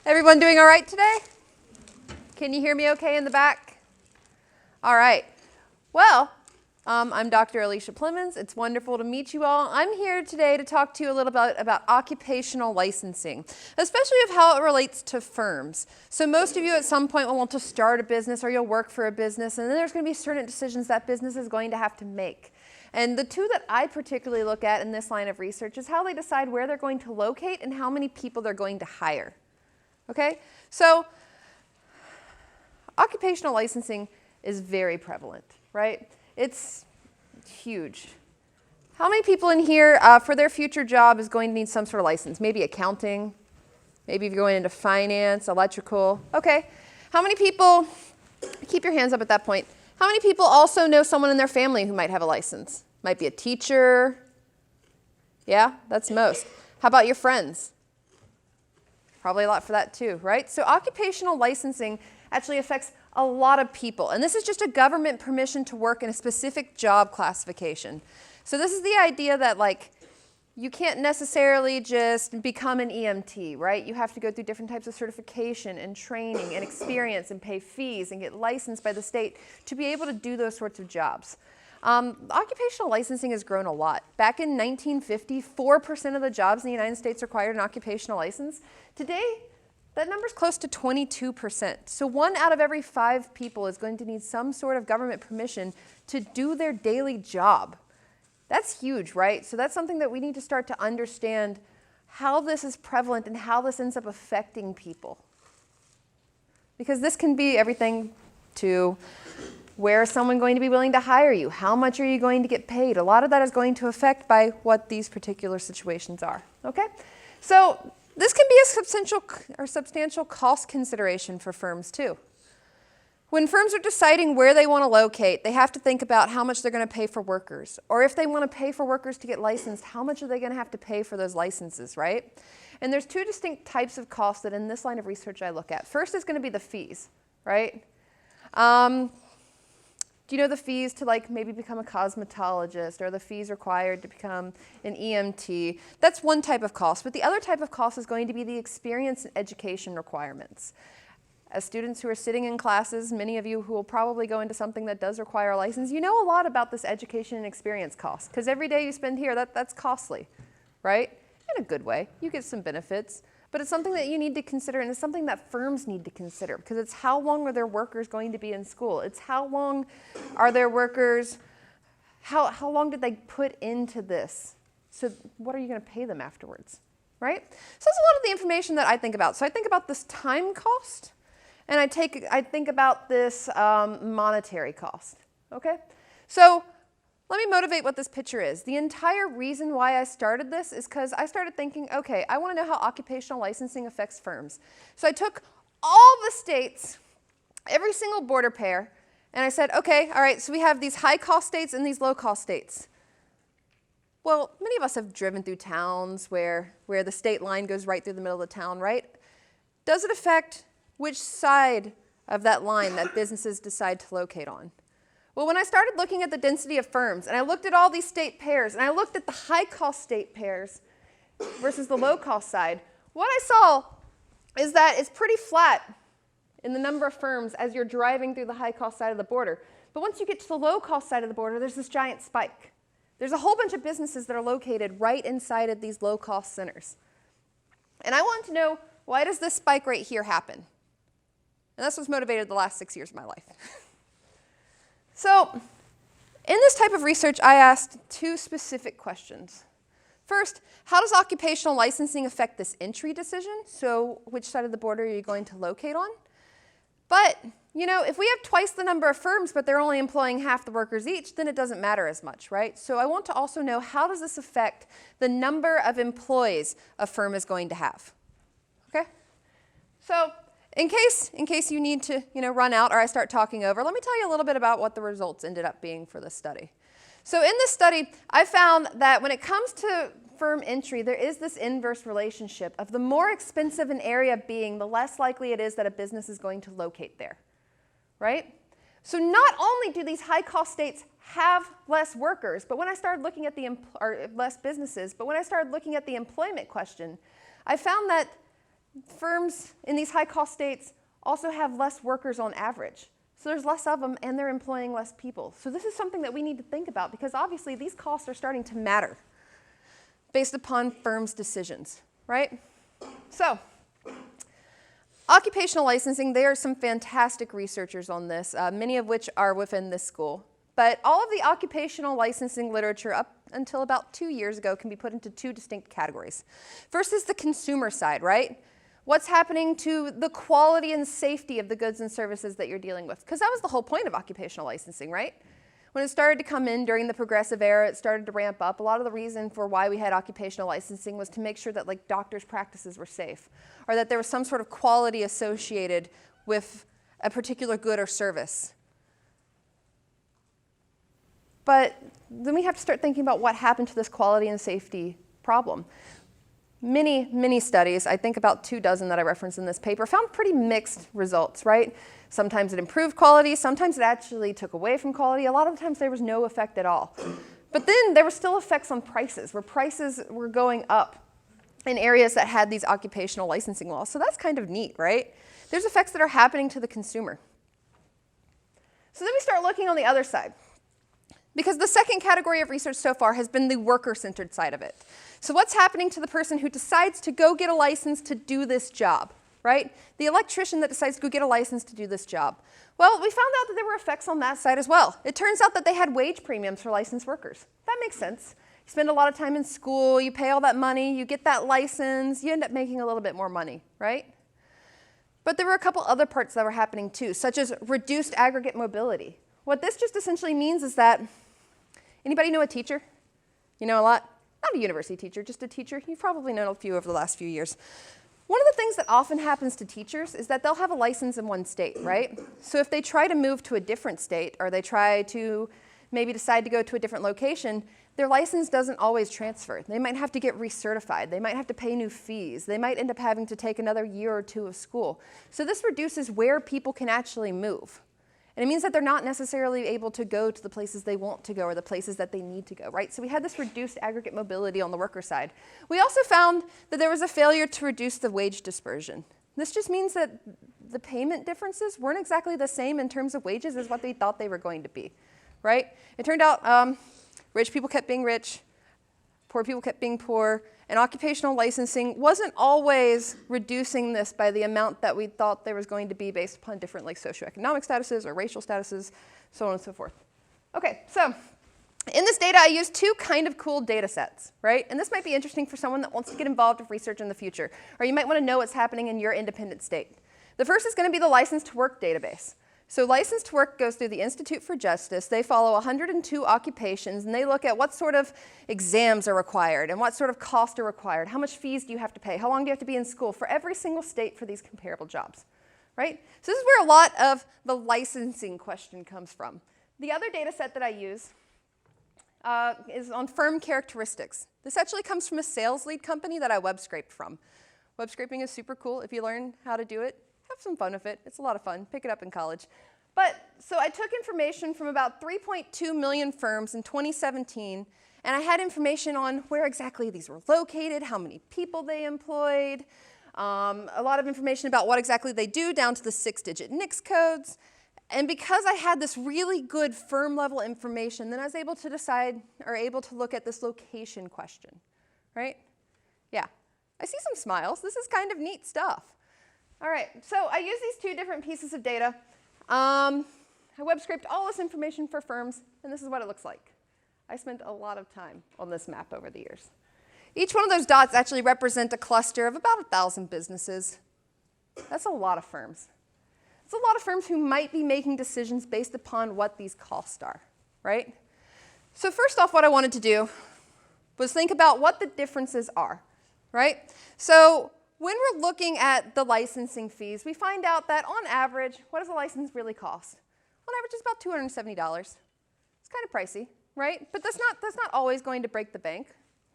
Everyone doing all right today? Can you hear me okay in the back? All right. Well, I'm Dr. Alicia Plemmons. It's wonderful to meet you all. I'm here today to talk to you a little bit about occupational licensing, especially of how it relates to firms. So most of you at some point will want to start a business or you'll work for a business, and then there's going to be certain decisions that business is going to have to make. And the two that I particularly look at in this line of research is how they decide where they're going to locate and how many people they're going to hire. Okay? So occupational licensing is very prevalent, right? It's huge. How many people in here for their future job is going to need some sort of license? Maybe accounting, maybe if you're going into finance, electrical. Okay. How many people, keep your hands up at that point, how many people also know someone in their family who might have a license? Might be a teacher. Yeah, that's most. How about your friends? Probably a lot for that too, right? So occupational licensing actually affects a lot of people. And this is just a government permission to work in a specific job classification. So this is the idea that you can't necessarily just become an EMT, right? You have to go through different types of certification and training and experience and pay fees and get licensed by the state to be able to do those sorts of jobs. Occupational licensing has grown a lot. Back in 1950, 4% of the jobs in the United States required an occupational license. Today, that number's close to 22%. So 1 out of every 5 people is going to need some sort of government permission to do their daily job. That's huge, right? So that's something that we need to start to understand how this is prevalent and how this ends up affecting people. Because this can be everything to where is someone going to be willing to hire you? How much are you going to get paid? A lot of that is going to affect by what these particular situations are. Okay? So this can be a substantial cost consideration for firms too. When firms are deciding where they want to locate, they have to think about how much they're going to pay for workers. Or if they want to pay for workers to get licensed, how much are they going to have to pay for those licenses, right? And there's 2 distinct types of costs that in this line of research I look at. First is going to be the fees, right? Do you know the fees to maybe become a cosmetologist or the fees required to become an EMT? That's one type of cost. But the other type of cost is going to be the experience and education requirements. As students who are sitting in classes, many of you who will probably go into something that does require a license, you know a lot about this education and experience cost. Because every day you spend here, that's costly, right? In a good way. You get some benefits. But it's something that you need to consider, and it's something that firms need to consider, because it's how long are their workers going to be in school? It's how long are their workers, how long did they put into this? So what are you going to pay them afterwards, right? So that's a lot of the information that I think about. So I think about this time cost, and I think about this monetary cost, okay? So let me motivate what this picture is. The entire reason why I started this is because I started thinking, okay, I want to know how occupational licensing affects firms. So I took all the states, every single border pair, and I said, okay, all right, so we have these high-cost states and these low-cost states. Well, many of us have driven through towns where the state line goes right through the middle of the town, right? Does it affect which side of that line that businesses decide to locate on? Well, when I started looking at the density of firms, and I looked at all these state pairs, and I looked at the high-cost state pairs versus the low-cost side, what I saw is that it's pretty flat in the number of firms as you're driving through the high-cost side of the border. But once you get to the low-cost side of the border, there's this giant spike. There's a whole bunch of businesses that are located right inside of these low-cost centers. And I wanted to know, why does this spike right here happen? And that's what's motivated the last 6 years of my life. So in this type of research, I asked 2 specific questions. First, how does occupational licensing affect this entry decision? So which side of the border are you going to locate on? But, if we have twice the number of firms, but they're only employing half the workers each, then it doesn't matter as much, right? So I want to also know, how does this affect the number of employees a firm is going to have? Okay? So in case you need to run out or I start talking over, let me tell you a little bit about what the results ended up being for this study. So in this study, I found that when it comes to firm entry, there is this inverse relationship of the more expensive an area being, the less likely it is that a business is going to locate there, right? So not only do these high-cost states have less workers, but when I started looking at less businesses, but when I started looking at the employment question, I found that firms in these high-cost states also have less workers on average. So there's less of them, and they're employing less people. So this is something that we need to think about, because obviously these costs are starting to matter based upon firms' decisions, right? So occupational licensing, there are some fantastic researchers on this, many of which are within this school. But all of the occupational licensing literature up until about 2 years ago can be put into two distinct categories. First is the consumer side, right? What's happening to the quality and safety of the goods and services that you're dealing with? Because that was the whole point of occupational licensing, right? When it started to come in during the progressive era, it started to ramp up. A lot of the reason for why we had occupational licensing was to make sure that like doctors' practices were safe, or that there was some sort of quality associated with a particular good or service. But then we have to start thinking about what happened to this quality and safety problem. Many studies, I think about 24 that I referenced in this paper, found pretty mixed results, right? Sometimes it improved quality, sometimes it actually took away from quality. A lot of the times there was no effect at all. But then there were still effects on prices, where prices were going up in areas that had these occupational licensing laws. So that's kind of neat, right? There's effects that are happening to the consumer. So then we start looking on the other side, because the second category of research so far has been the worker-centered side of it. So what's happening to the person who decides to go get a license to do this job, right? The electrician that decides to go get a license to do this job. Well, we found out that there were effects on that side as well. It turns out that they had wage premiums for licensed workers. That makes sense. You spend a lot of time in school, you pay all that money, you get that license, you end up making a little bit more money, right? But there were a couple other parts that were happening too, such as reduced aggregate mobility. What this just essentially means is that, anybody know a teacher? You know a lot? Not a university teacher, just a teacher. You've probably known a few over the last few years. One of the things that often happens to teachers is that they'll have a license in one state, right? So if they try to move to a different state, or they try to maybe decide to go to a different location, their license doesn't always transfer. They might have to get recertified. They might have to pay new fees. They might end up having to take another year or two of school. So this reduces where people can actually move. And it means that they're not necessarily able to go to the places they want to go or the places that they need to go, right? So we had this reduced aggregate mobility on the worker side. We also found that there was a failure to reduce the wage dispersion. This just means that the payment differences weren't exactly the same in terms of wages as what they thought they were going to be, right? It turned out rich people kept being rich, poor people kept being poor, and occupational licensing wasn't always reducing this by the amount that we thought there was going to be based upon different like socioeconomic statuses or racial statuses, so on and so forth. Okay, so in this data I used two kind of cool data sets, right? And this might be interesting for someone that wants to get involved with research in the future, or you might want to know what's happening in your independent state. The first is going to be the License to Work database. So License to Work goes through the Institute for Justice. They follow 102 occupations, and they look at what sort of exams are required and what sort of costs are required. How much fees do you have to pay? How long do you have to be in school for every single state for these comparable jobs, right? So this is where a lot of the licensing question comes from. The other data set that I use is on firm characteristics. This actually comes from a sales lead company that I web scraped from. Web scraping is super cool. If you learn how to do it, have some fun with it. It's a lot of fun. Pick it up in college. But so I took information from about 3.2 million firms in 2017, and I had information on where exactly these were located, how many people they employed, a lot of information about what exactly they do down to the 6-digit NICS codes. And because I had this really good firm level information, then I was able to decide, or able to look at this location question, right? Yeah, I see some smiles. This is kind of neat stuff. All right, so I use these two different pieces of data. I web scraped all this information for firms, and this is what it looks like. I spent a lot of time on this map over the years. Each one of those dots actually represent a cluster of about 1,000 businesses. That's a lot of firms. It's a lot of firms who might be making decisions based upon what these costs are, right? So first off, what I wanted to do was think about what the differences are, right? So when we're looking at the licensing fees, we find out that on average, what does a license really cost? On average, it's about $270. It's kind of pricey, right? But that's not always going to break the bank,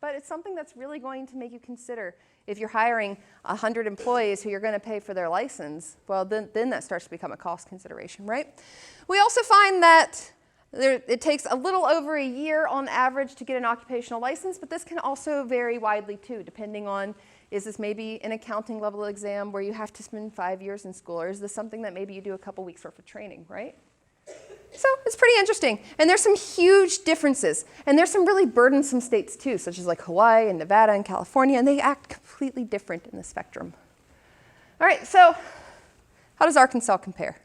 but it's something that's really going to make you consider if you're hiring 100 employees who you're going to pay for their license, well, then that starts to become a cost consideration, right? We also find that it takes a little over a year on average to get an occupational license, but this can also vary widely too, depending on Is this maybe an accounting level exam where you have to spend 5 years in school? Or is this something that maybe you do a couple weeks worth of training, right? So it's pretty interesting. And there's some huge differences. And there's some really burdensome states too, such as like Hawaii and Nevada and California, and they act completely different in the spectrum. All right, so how does Arkansas compare?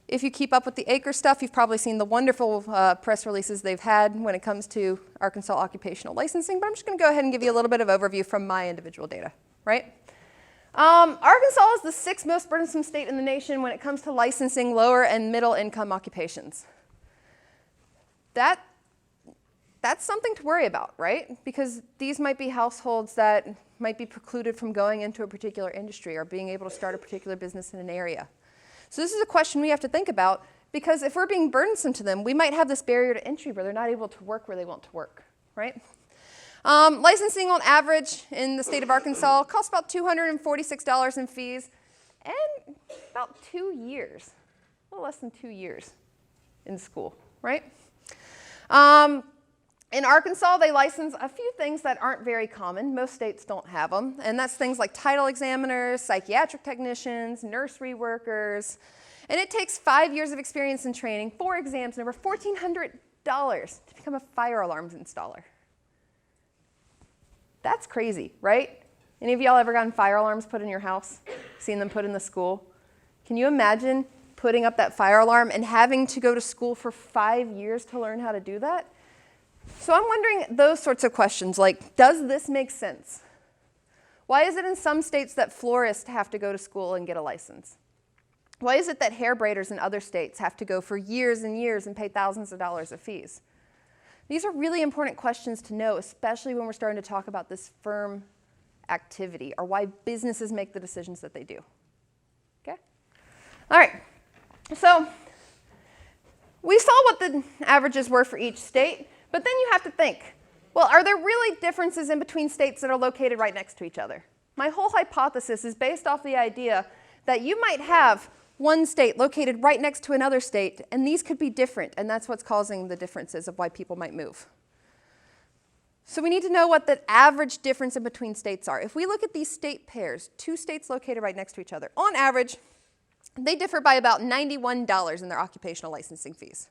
If you keep up with the ACRE stuff, you've probably seen the wonderful press releases they've had when it comes to Arkansas occupational licensing, but I'm just going to go ahead and give you a little bit of overview from my individual data, right? Arkansas is the 6th most burdensome state in the nation when it comes to licensing lower and middle income occupations. That's something to worry about, right? Because these might be households that might be precluded from going into a particular industry or being able to start a particular business in an area. So this is a question we have to think about, because if we're being burdensome to them, we might have this barrier to entry where they're not able to work where they want to work, right? Licensing on average in the state of Arkansas costs about $246 in fees and about 2 years, a little less than 2 years in school, right? In Arkansas, they license a few things that aren't very common. Most states don't have them. And that's things like title examiners, psychiatric technicians, nursery workers. And it takes 5 years of experience and training, 4 exams, and over $1,400 to become a fire alarms installer. That's crazy, right? Any of y'all ever gotten fire alarms put in your house? Seen them put in the school? Can you imagine putting up that fire alarm and having to go to school for 5 years to learn how to do that? So I'm wondering those sorts of questions, like, does this make sense? Why is it in some states that florists have to go to school and get a license? Why is it that hair braiders in other states have to go for years and years and pay thousands of dollars of fees? These are really important questions to know, especially when we're starting to talk about this firm activity, or why businesses make the decisions that they do. Okay? All right. So we saw what the averages were for each state. But then you have to think, well, are there really differences in between states that are located right next to each other? My whole hypothesis is based off the idea that you might have one state located right next to another state, and these could be different, and that's what's causing the differences of why people might move. So we need to know what the average difference in between states are. If we look at these state pairs, 2 states located right next to each other, on average, they differ by about $91 in their occupational licensing fees.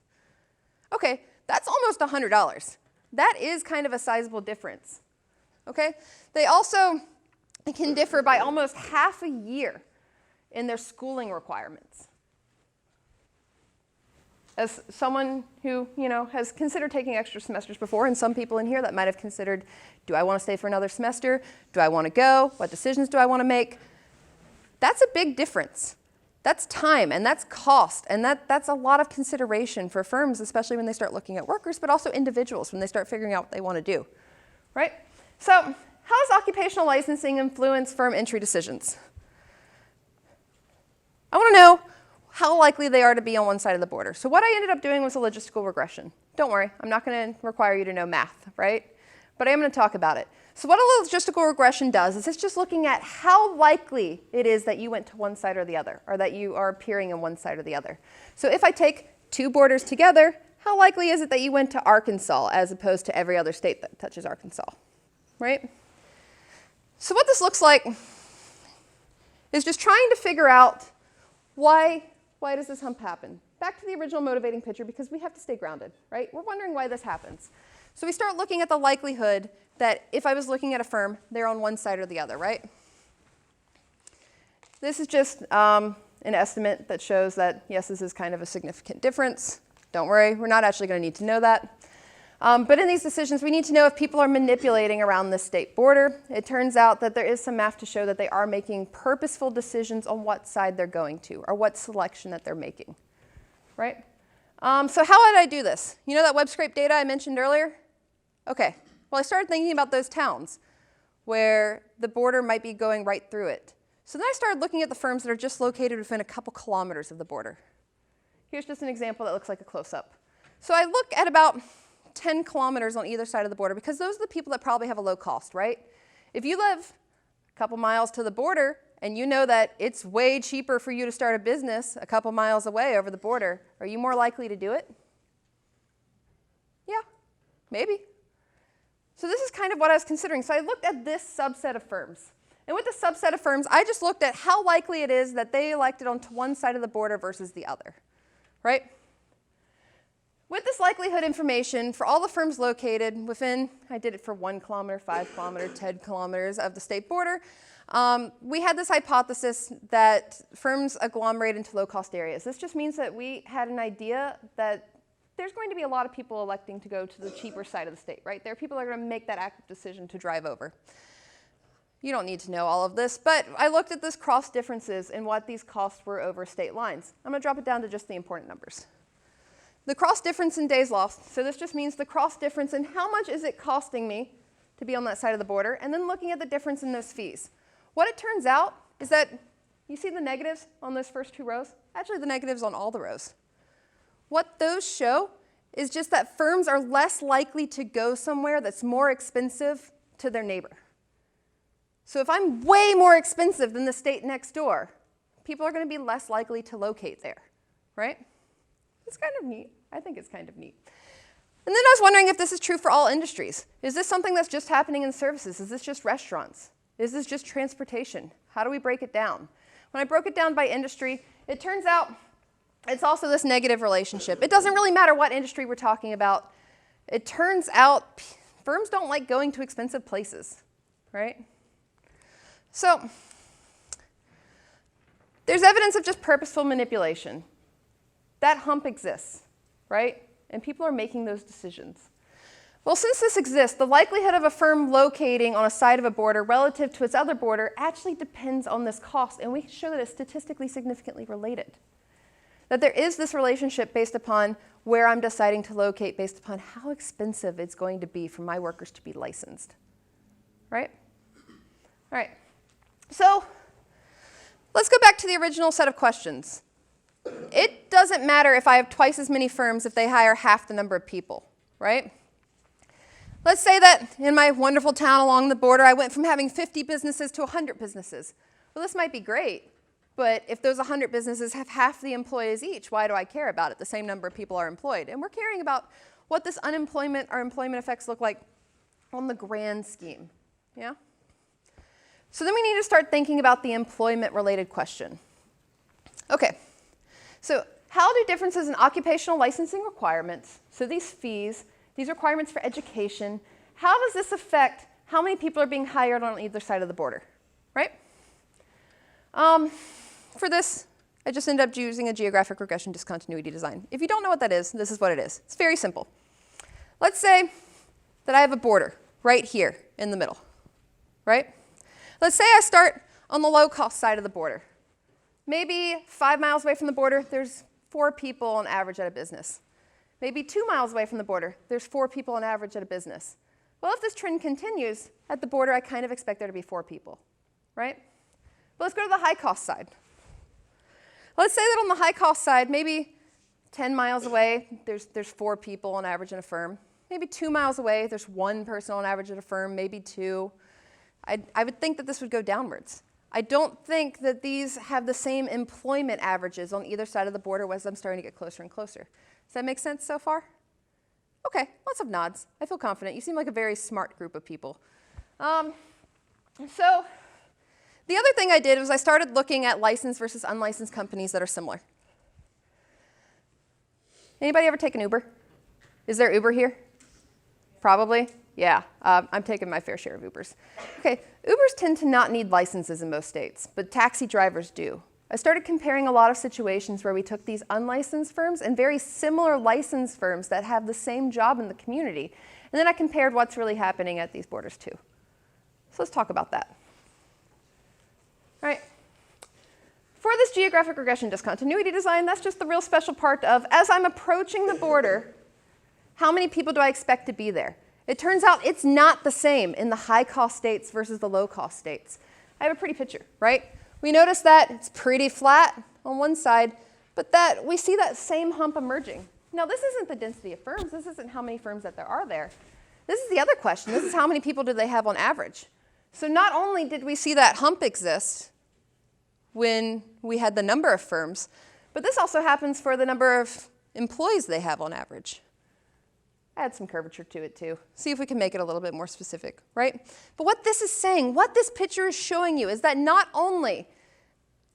Okay. That's almost $100. That is kind of a sizable difference, okay? They also can differ by almost half a year in their schooling requirements. As someone who, has considered taking extra semesters before, and some people in here that might have considered, do I want to stay for another semester? Do I want to go? What decisions do I want to make? That's a big difference. That's time, and that's cost, and that's a lot of consideration for firms, especially when they start looking at workers, but also individuals when they start figuring out what they want to do, right? So how does occupational licensing influence firm entry decisions? I want to know how likely they are to be on one side of the border. So what I ended up doing was a logistical regression. Don't worry, I'm not going to require you to know math, right? But I am going to talk about it. So what a logistical regression does is it's just looking at how likely it is that you went to one side or the other, or that you are appearing in one side or the other. So if I take 2 borders together, how likely is it that you went to Arkansas as opposed to every other state that touches Arkansas, right? So what this looks like is just trying to figure out why does this hump happen? Back to the original motivating picture, because we have to stay grounded, right? We're wondering why this happens. So we start looking at the likelihood that if I was looking at a firm, they're on one side or the other, right? This is just an estimate that shows that, yes, this is kind of a significant difference. Don't worry, we're not actually going to need to know that. But in these decisions, we need to know if people are manipulating around this state border. It turns out that there is some math to show that they are making purposeful decisions on what side they're going to, or what selection that they're making, right? So how did I do this? You know that web scrape data I mentioned earlier? Okay, well, I started thinking about those towns where the border might be going right through it. So then I started looking at the firms that are just located within a couple kilometers of the border. Here's just an example that looks like a close-up. So I look at about 10 kilometers on either side of the border, because those are the people that probably have a low cost, right? If you live a couple miles to the border and you know that it's way cheaper for you to start a business a couple miles away over the border, are you more likely to do it? Yeah, maybe. So this is kind of what I was considering. So I looked at this subset of firms. And with the subset of firms, I just looked at how likely it is that they elected onto one side of the border versus the other, right? With this likelihood information for all the firms located within, I did it for 1 kilometer, 5 kilometers, 10 kilometers of the state border, we had this hypothesis that firms agglomerate into low-cost areas. This just means that we had an idea that there's going to be a lot of people electing to go to the cheaper side of the state, right? There are people that are going to make that active decision to drive over. You don't need to know all of this, but I looked at this cross differences in what these costs were over state lines. I'm going to drop it down to just the important numbers. The cross difference in days lost, so this just means the cross difference in how much is it costing me to be on that side of the border, and then looking at the difference in those fees. What it turns out is that you see the negatives on those first 2 rows? Actually, the negatives on all the rows. What those show is just that firms are less likely to go somewhere that's more expensive to their neighbor. So if I'm way more expensive than the state next door, people are going to be less likely to locate there, right? It's kind of neat. I think it's kind of neat. And then I was wondering if this is true for all industries. Is this something that's just happening in services? Is this just restaurants? Is this just transportation? How do we break it down? When I broke it down by industry, it turns out it's also this negative relationship. It doesn't really matter what industry we're talking about. It turns out firms don't like going to expensive places, right? So there's evidence of just purposeful manipulation. That hump exists, right? And people are making those decisions. Well, since this exists, the likelihood of a firm locating on a side of a border relative to its other border actually depends on this cost, and we show that it's statistically significantly related. That there is this relationship based upon where I'm deciding to locate, based upon how expensive it's going to be for my workers to be licensed, right? All right, so let's go back to the original set of questions. It doesn't matter if I have twice as many firms if they hire half the number of people, right? Let's say that in my wonderful town along the border, I went from having 50 businesses to 100 businesses. Well, this might be great, but if those 100 businesses have half the employees each, why do I care about it? The same number of people are employed. And we're caring about what this unemployment or employment effects look like on the grand scheme, yeah? So then we need to start thinking about the employment-related question. Okay, so how do differences in occupational licensing requirements, so these fees, these requirements for education, how does this affect how many people are being hired on either side of the border, right? For this, I just ended up using a geographic regression discontinuity design. If you don't know what that is, this is what it is. It's very simple. Let's say that I have a border right here in the middle, right? Let's say I start on the low-cost side of the border. Maybe 5 miles away from the border, there's 4 people on average at a business. Maybe 2 miles away from the border, there's 4 people on average at a business. Well, if this trend continues, at the border, I kind of expect there to be 4 people, right? But let's go to the high-cost side. Let's say that on the high-cost side, maybe 10 miles away, there's 4 people on average in a firm. Maybe 2 miles away, there's 1 person on average at a firm, maybe 2. I would think that this would go downwards. I don't think that these have the same employment averages on either side of the border as I'm starting to get closer and closer. Does that make sense so far? Okay, lots of nods. I feel confident. You seem like a very smart group of people. So the other thing I did was I started looking at licensed versus unlicensed companies that are similar. Anybody ever take an Uber? Is there Uber here? Probably. Yeah, I'm taking my fair share of Ubers. Okay, Ubers tend to not need licenses in most states, but taxi drivers do. I started comparing a lot of situations where we took these unlicensed firms and very similar licensed firms that have the same job in the community, and then I compared what's really happening at these borders too. So let's talk about that. All right. For this geographic regression discontinuity design, that's just the real special part of, as I'm approaching the border, how many people do I expect to be there? It turns out it's not the same in the high-cost states versus the low-cost states. I have a pretty picture, right? We notice that it's pretty flat on one side, but that we see that same hump emerging. Now, this isn't the density of firms. This isn't how many firms that there are there. This is the other question. This is how many people do they have on average. So not only did we see that hump exist when we had the number of firms, but this also happens for the number of employees they have on average. Add some curvature to it too. See if we can make it a little bit more specific, right? But what this is saying, what this picture is showing you is that not only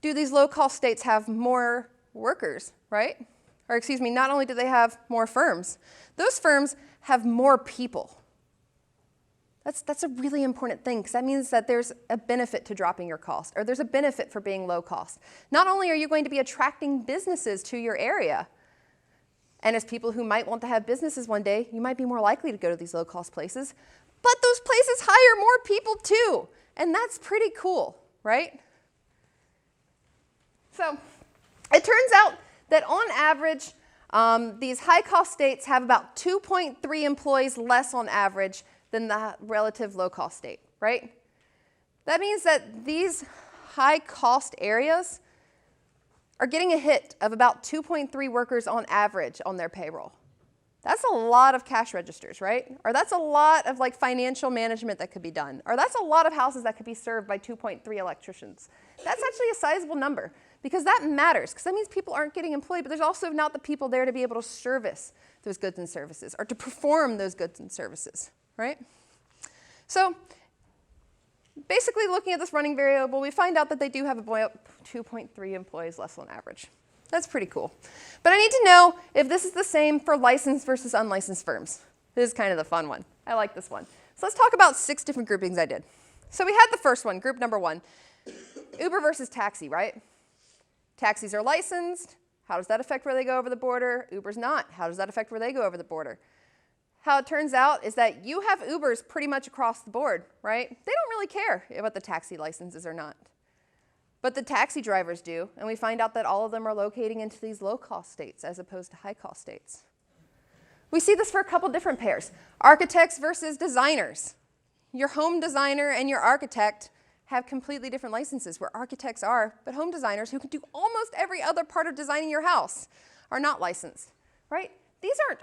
do these low-cost states have more workers, right? Or excuse me, not only do they have more firms, those firms have more people. That's a really important thing because that means that there's a benefit to dropping your cost, or there's a benefit for being low cost. Not only are you going to be attracting businesses to your area, and as people who might want to have businesses one day, you might be more likely to go to these low-cost places, but those places hire more people too, and that's pretty cool, right? So it turns out that on average, these high-cost states have about 2.3 employees less on average than the relative low-cost state, right? That means that these high-cost areas are getting a hit of about 2.3 workers on average on their payroll. That's a lot of cash registers, right? Or that's a lot of like financial management that could be done. Or that's a lot of houses that could be served by 2.3 electricians. That's actually a sizable number because that matters because that means people aren't getting employed, but there's also not the people there to be able to service those goods and services or to perform those goods and services, right? So basically looking at this running variable, we find out that they do have 2.3 employees less on average. That's pretty cool. But I need to know if this is the same for licensed versus unlicensed firms. This is kind of the fun one. I like this one. So let's talk about 6 different groupings I did. So we had the first one, group number 1, Uber versus taxi, right? Taxis are licensed. How does that affect where they go over the border? Uber's not. How does that affect where they go over the border? How it turns out is that you have Ubers pretty much across the board, right? They don't really care about the taxi licenses or not. But the taxi drivers do, and we find out that all of them are locating into these low-cost states as opposed to high-cost states. We see this for a couple different pairs. Architects versus designers. Your home designer and your architect have completely different licenses where architects are, but home designers who can do almost every other part of designing your house are not licensed, right? These aren't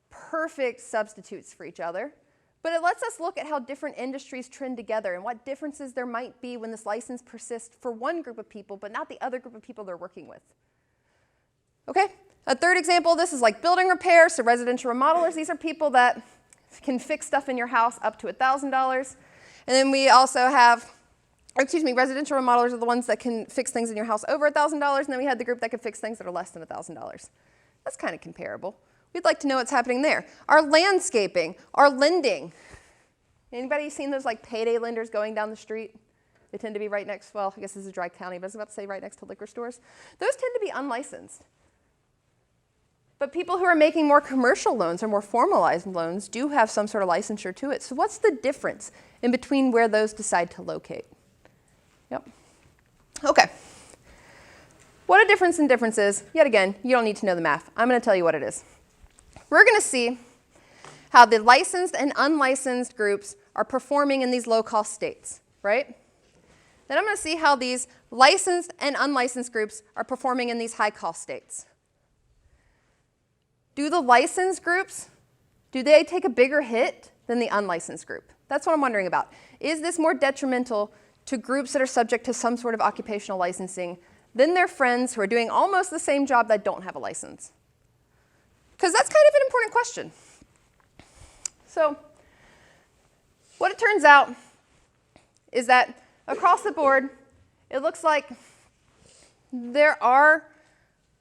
perfect substitutes for each other, but it lets us look at how different industries trend together and what differences there might be when this license persists for one group of people, but not the other group of people they're working with. Okay, a third example, this is like building repair, so residential remodelers, these are people that can fix stuff in your house up to $1,000. And then we also have, residential remodelers are the ones that can fix things in your house over $1,000, and then we had the group that can fix things that are less than $1,000. That's kind of comparable. We'd like to know what's happening there. Our landscaping, our lending. Anybody seen those like payday lenders going down the street? They tend to be right next, well, I guess this is Dry County, but I was about to say right next to liquor stores. Those tend to be unlicensed. But people who are making more commercial loans or more formalized loans do have some sort of licensure to it. So what's the difference in between where those decide to locate? Yep. Okay. What a difference in differences. Yet again, you don't need to know the math. I'm going to tell you what it is. We're going to see how the licensed and unlicensed groups are performing in these low-cost states, right? Then I'm going to see how these licensed and unlicensed groups are performing in these high-cost states. Do the licensed groups, do they take a bigger hit than the unlicensed group? That's what I'm wondering about. Is this more detrimental to groups that are subject to some sort of occupational licensing than their friends who are doing almost the same job that don't have a license? Because that's kind of an important question. So what it turns out is that across the board, it looks like there are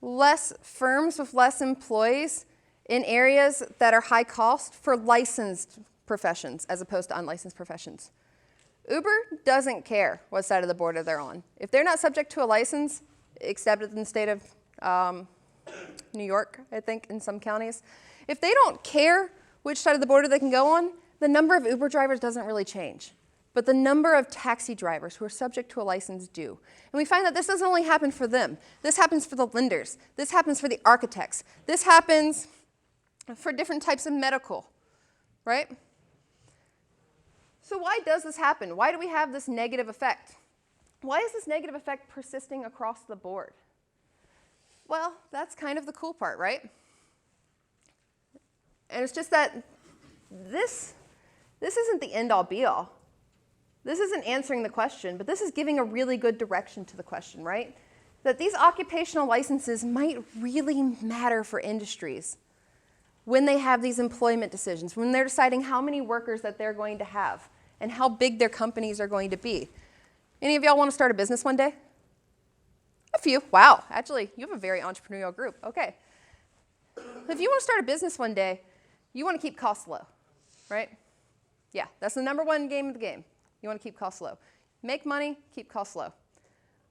less firms with less employees in areas that are high cost for licensed professions as opposed to unlicensed professions. Uber doesn't care what side of the border they're on. If they're not subject to a license, except in the state of New York, I think, in some counties. If they don't care which side of the border they can go on, the number of Uber drivers doesn't really change. But the number of taxi drivers who are subject to a license do. And we find that this doesn't only happen for them. This happens for the lenders. This happens for the architects. This happens for different types of medical, right? So why does this happen? Why do we have this negative effect? Why is this negative effect persisting across the board? Well, that's kind of the cool part, right? And it's just that this isn't the end-all be-all. This isn't answering the question, but this is giving a really good direction to the question, right? That these occupational licenses might really matter for industries when they have these employment decisions, when they're deciding how many workers that they're going to have and how big their companies are going to be. Any of y'all want to start a business one day? A few. Wow, actually, you have a very entrepreneurial group. Okay. If you want to start a business one day, you want to keep costs low, right? Yeah, that's the number one game of the game. You want to keep costs low. Make money, keep costs low.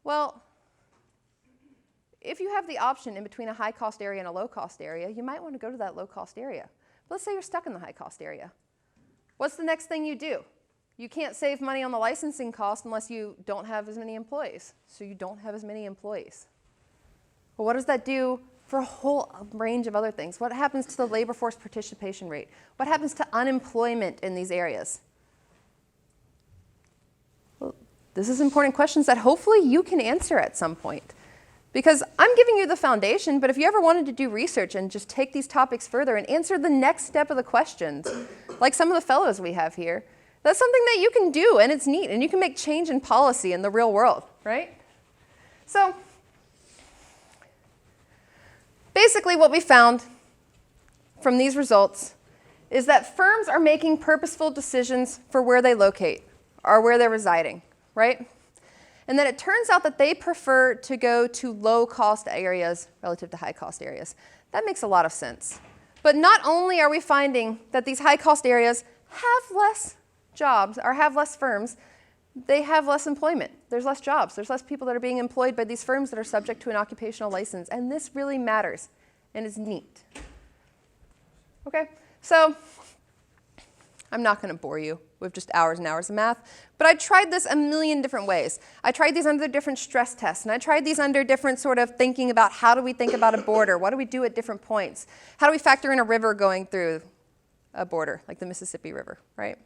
Well, if you have the option in between a high-cost area and a low-cost area, you might want to go to that low-cost area. But let's say you're stuck in the high-cost area. What's the next thing you do? You can't save money on the licensing cost unless you don't have as many employees. So you don't have as many employees. Well, what does that do for a whole range of other things? What happens to the labor force participation rate? What happens to unemployment in these areas? Well, this is important questions that hopefully you can answer at some point. Because I'm giving you the foundation, but if you ever wanted to do research and just take these topics further and answer the next step of the questions, like some of the fellows we have here, that's something that you can do, and it's neat, and you can make change in policy in the real world, right? So basically what we found from these results is that firms are making purposeful decisions for where they locate or where they're residing, right? And then it turns out that they prefer to go to low-cost areas relative to high-cost areas. That makes a lot of sense. But not only are we finding that these high-cost areas have less jobs or have less firms, they have less employment. There's less jobs. There's less people that are being employed by these firms that are subject to an occupational license. And this really matters, and is neat. Okay, so I'm not going to bore you with just hours and hours of math, but I tried this a million different ways. I tried these under different stress tests, and I tried these under different sort of thinking about how do we think about a border, what do we do at different points, how do we factor in a river going through a border, like the Mississippi River, right?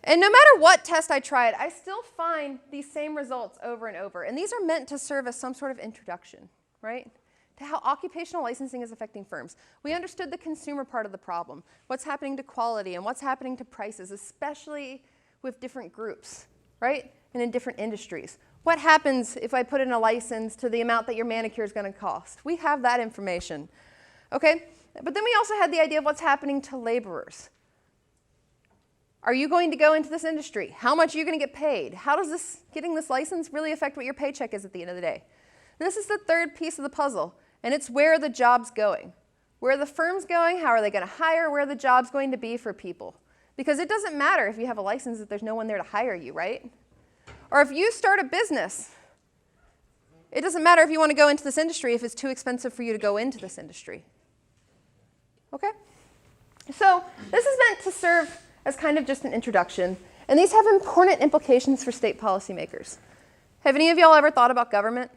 And no matter what test I tried, I still find these same results over and over, and these are meant to serve as some sort of introduction, right? To how occupational licensing is affecting firms. We understood the consumer part of the problem, what's happening to quality and what's happening to prices, especially with different groups, right? And in different industries. What happens if I put in a license to the amount that your manicure is going to cost? We have that information, okay? But then we also had the idea of what's happening to laborers. Are you going to go into this industry? How much are you going to get paid? How does getting this license really affect what your paycheck is at the end of the day? This is the third piece of the puzzle. And it's where are the jobs going? Where are the firms going? How are they going to hire? Where are the jobs going to be for people? Because it doesn't matter if you have a license if there's no one there to hire you, right? Or if you start a business, it doesn't matter if you want to go into this industry if it's too expensive for you to go into this industry. Okay? So this is meant to serve as kind of just an introduction. And these have important implications for state policymakers. Have any of y'all ever thought about government?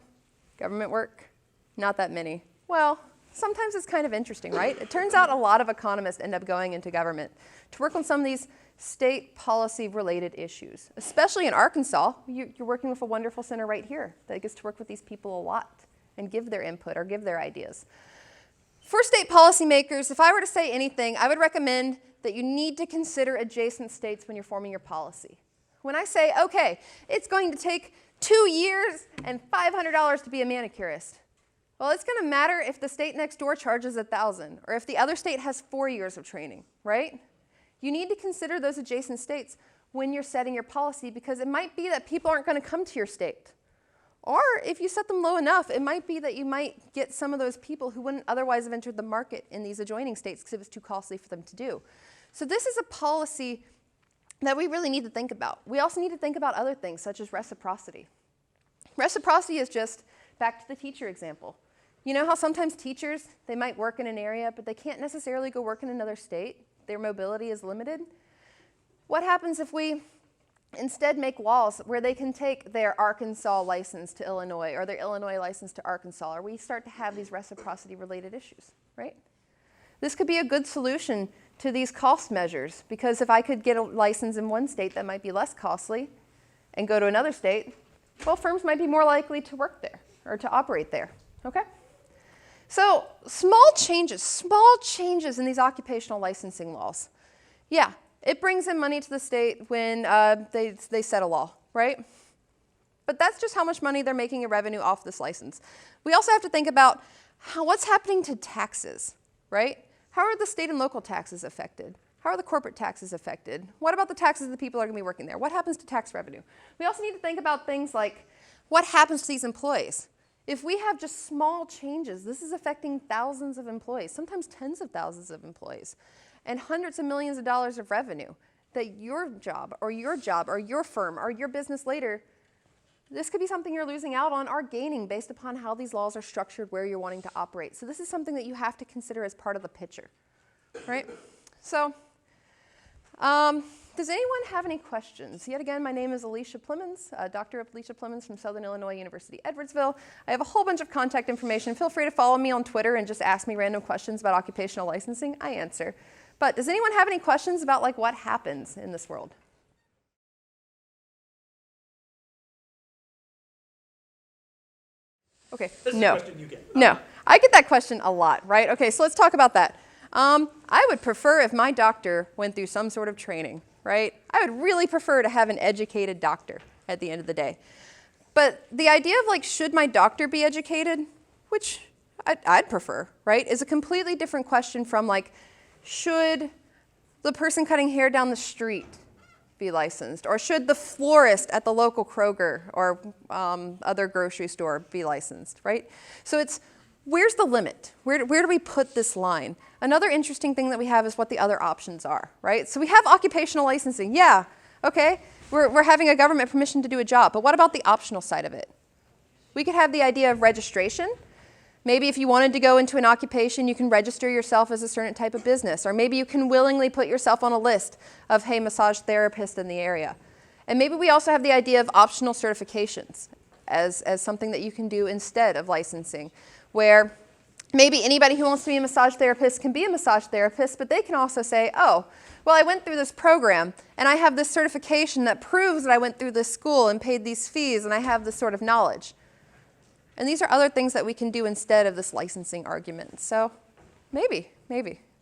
Government work? Not that many. Well, sometimes it's kind of interesting, right? It turns out a lot of economists end up going into government to work on some of these state policy-related issues. Especially in Arkansas, you're working with a wonderful center right here that gets to work with these people a lot and give their input or give their ideas. For state policymakers, if I were to say anything, I would recommend that you need to consider adjacent states when you're forming your policy. When I say, okay, it's going to take 2 years and $500 to be a manicurist, well, it's going to matter if the state next door charges $1,000 or if the other state has 4 years of training, right? You need to consider those adjacent states when you're setting your policy because it might be that people aren't going to come to your state. Or if you set them low enough, it might be that you might get some of those people who wouldn't otherwise have entered the market in these adjoining states because it was too costly for them to do. So this is a policy that we really need to think about. We also need to think about other things such as reciprocity. Reciprocity is just back to the teacher example. You know how sometimes teachers, they might work in an area, but they can't necessarily go work in another state? Their mobility is limited. What happens if we instead make laws where they can take their Arkansas license to Illinois or their Illinois license to Arkansas, or we start to have these reciprocity-related issues, right? This could be a good solution to these cost measures because if I could get a license in one state that might be less costly and go to another state, well, firms might be more likely to work there or to operate there, okay? So small changes in these occupational licensing laws. Yeah, it brings in money to the state when they set a law, right? But that's just how much money they're making in revenue off this license. We also have to think about what's happening to taxes, right? How are the state and local taxes affected? How are the corporate taxes affected? What about the taxes of the people that are going to be working there? What happens to tax revenue? We also need to think about things like what happens to these employees? If we have just small changes, this is affecting thousands of employees, sometimes tens of thousands of employees, and hundreds of millions of dollars of revenue that your job or your firm or your business later, this could be something you're losing out on or gaining based upon how these laws are structured where you're wanting to operate. So this is something that you have to consider as part of the picture, right? So does anyone have any questions? Yet again, my name is Alicia Plemmons, Dr. Alicia Plemmons from Southern Illinois University, Edwardsville. I have a whole bunch of contact information. Feel free to follow me on Twitter and just ask me random questions about occupational licensing. I answer. But does anyone have any questions about like what happens in this world? Okay, This is a question you get. No, I get that question a lot, right? Okay, so let's talk about that. I would prefer if my doctor went through some sort of training, right? I would really prefer to have an educated doctor at the end of the day. But the idea of like, should my doctor be educated, which I'd prefer, right, is a completely different question from like, should the person cutting hair down the street be licensed? Or should the florist at the local Kroger or other grocery store be licensed, right? So it's, where's the limit? Where do we put this line? Another interesting thing that we have is what the other options are, right? So we have occupational licensing. Yeah, okay, we're having a government permission to do a job, but what about the optional side of it? We could have the idea of registration. Maybe if you wanted to go into an occupation, you can register yourself as a certain type of business, or maybe you can willingly put yourself on a list of, hey, massage therapist in the area. And maybe we also have the idea of optional certifications as something that you can do instead of licensing, where maybe anybody who wants to be a massage therapist can be a massage therapist, but they can also say, oh, well, I went through this program, and I have this certification that proves that I went through this school and paid these fees, and I have this sort of knowledge. And these are other things that we can do instead of this licensing argument. So maybe.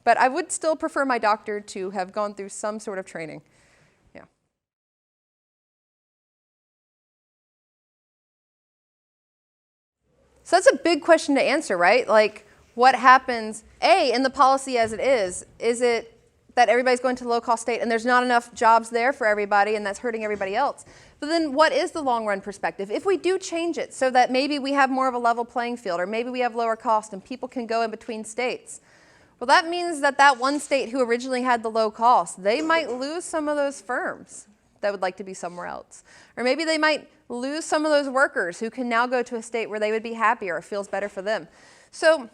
But I would still prefer my doctor to have gone through some sort of training. Yeah. So that's a big question to answer, right? Like, what happens, A, in the policy as it is it that everybody's going to low-cost state and there's not enough jobs there for everybody and that's hurting everybody else? But then what is the long-run perspective? If we do change it so that maybe we have more of a level playing field or maybe we have lower cost and people can go in between states, well, that means that that one state who originally had the low cost, they might lose some of those firms that would like to be somewhere else. Or maybe they might lose some of those workers who can now go to a state where they would be happier or feels better for them. So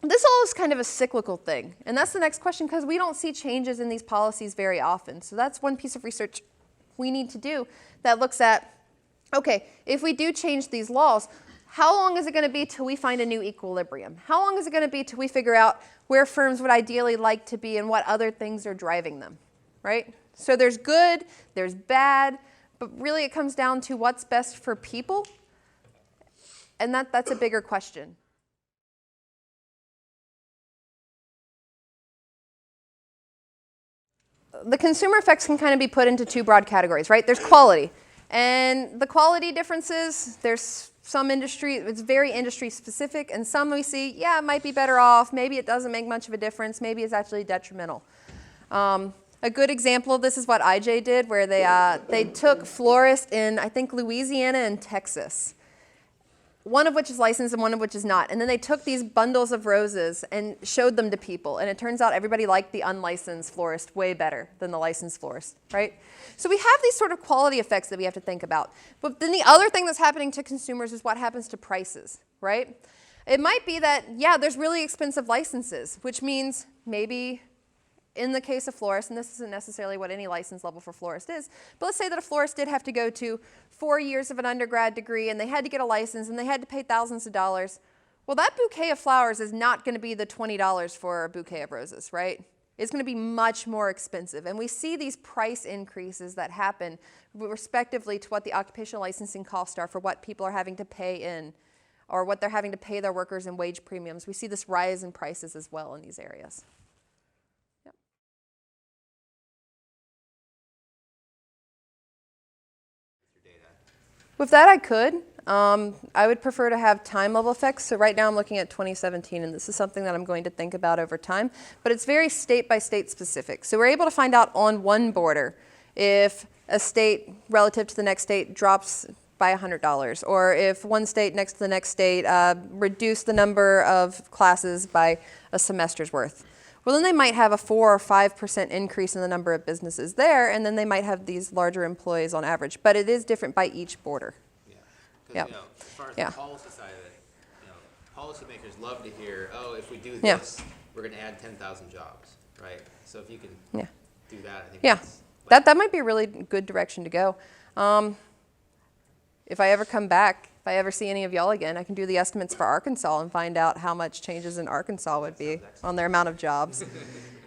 this all is kind of a cyclical thing. And that's the next question, because we don't see changes in these policies very often. So that's one piece of research we need to do that looks at, okay, if we do change these laws, how long is it going to be till we find a new equilibrium? How long is it going to be till we figure out where firms would ideally like to be and what other things are driving them, right? So there's good, there's bad, but really it comes down to what's best for people, and that's a bigger question. The consumer effects can kind of be put into two broad categories, right? There's quality. And the quality differences, there's some industry, it's very industry specific, and some we see, yeah, it might be better off, maybe it doesn't make much of a difference, maybe it's actually detrimental. A good example of this is what IJ did, where they took florists in, I think, Louisiana and Texas, one of which is licensed and one of which is not. And then they took these bundles of roses and showed them to people. And it turns out everybody liked the unlicensed florist way better than the licensed florist, right? So we have these sort of quality effects that we have to think about. But then the other thing that's happening to consumers is what happens to prices, right? It might be that, yeah, there's really expensive licenses, which means maybe in the case of florists, and this isn't necessarily what any license level for florist is, but let's say that a florist did have to go to 4 years of an undergrad degree and they had to get a license and they had to pay thousands of dollars. Well, that bouquet of flowers is not going to be the $20 for a bouquet of roses, right? It's going to be much more expensive. And we see these price increases that happen respectively to what the occupational licensing costs are for what people are having to pay in or what they're having to pay their workers in wage premiums. We see this rise in prices as well in these areas. With that, I could. I would prefer to have time level effects. So right now I'm looking at 2017, and this is something that I'm going to think about over time. But it's very state by state specific. So we're able to find out on one border if a state relative to the next state drops by $100, or if one state next to the next state reduce the number of classes by a semester's worth. Well, then they might have a 4 or 5% increase in the number of businesses there, and then they might have these larger employees on average. But it is different by each border. Yeah, because as far as the policy side of it, policymakers love to hear, oh, if we do this, we're going to add 10,000 jobs, right? So if you can do that, I think that might be a really good direction to go. If I ever come back, if I ever see any of y'all again, I can do the estimates for Arkansas and find out how much changes in Arkansas would be on their amount of jobs.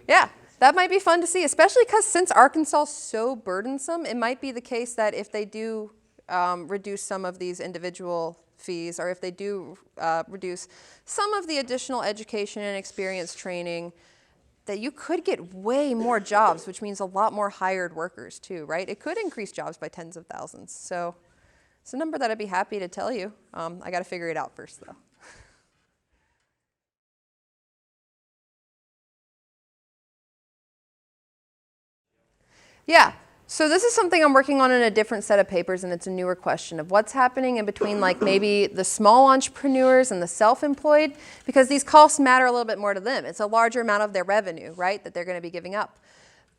Yeah, that might be fun to see, especially because since Arkansas is so burdensome, it might be the case that if they do reduce some of these individual fees, or if they do reduce some of the additional education and experience training, that you could get way more jobs, which means a lot more hired workers too, right? It could increase jobs by tens of thousands. So it's a number that I'd be happy to tell you. I got to figure it out first, though. Yeah, so this is something I'm working on in a different set of papers, and it's a newer question of what's happening in between like maybe the small entrepreneurs and the self-employed, because these costs matter a little bit more to them. It's a larger amount of their revenue, right, that they're going to be giving up.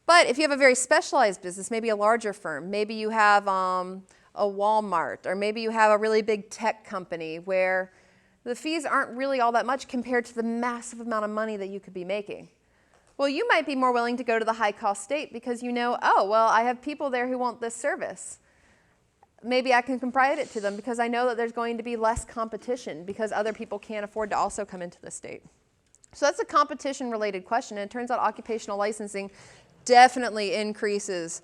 But if you have a very specialized business, maybe a larger firm, maybe you have a Walmart, or maybe you have a really big tech company where the fees aren't really all that much compared to the massive amount of money that you could be making. Well, you might be more willing to go to the high-cost state because you know, oh, well, I have people there who want this service. Maybe I can provide it to them because I know that there's going to be less competition because other people can't afford to also come into the state. So that's a competition-related question, and it turns out occupational licensing definitely increases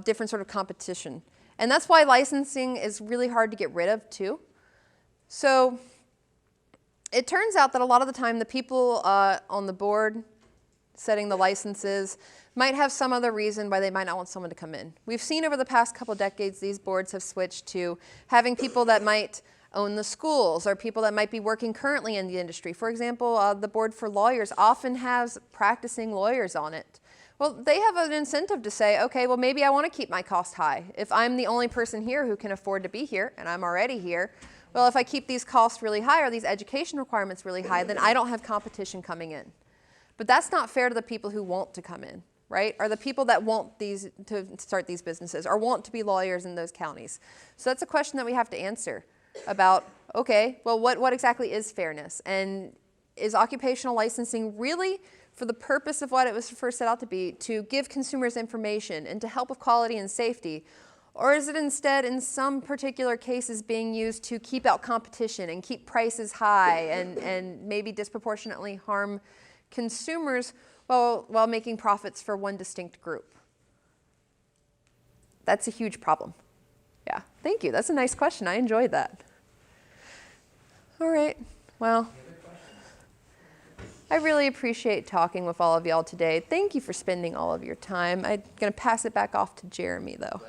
different sort of competition. And that's why licensing is really hard to get rid of, too. So it turns out that a lot of the time the people on the board setting the licenses might have some other reason why they might not want someone to come in. We've seen over the past couple decades these boards have switched to having people that might own the schools or people that might be working currently in the industry. For example, the board for lawyers often has practicing lawyers on it. Well, they have an incentive to say, okay, well, maybe I want to keep my cost high. If I'm the only person here who can afford to be here, and I'm already here, well, if I keep these costs really high or these education requirements really high, then I don't have competition coming in. But that's not fair to the people who want to come in, right? Or the people that want to start these businesses or want to be lawyers in those counties. So that's a question that we have to answer about, okay, well, what exactly is fairness? And is occupational licensing really for the purpose of what it was first set out to be, to give consumers information and to help with quality and safety? Or is it instead, in some particular cases, being used to keep out competition and keep prices high and maybe disproportionately harm consumers while making profits for one distinct group? That's a huge problem. Yeah, thank you. That's a nice question. I enjoyed that. All right, well, I really appreciate talking with all of y'all today. Thank you for spending all of your time. I'm going to pass it back off to Jeremy, though.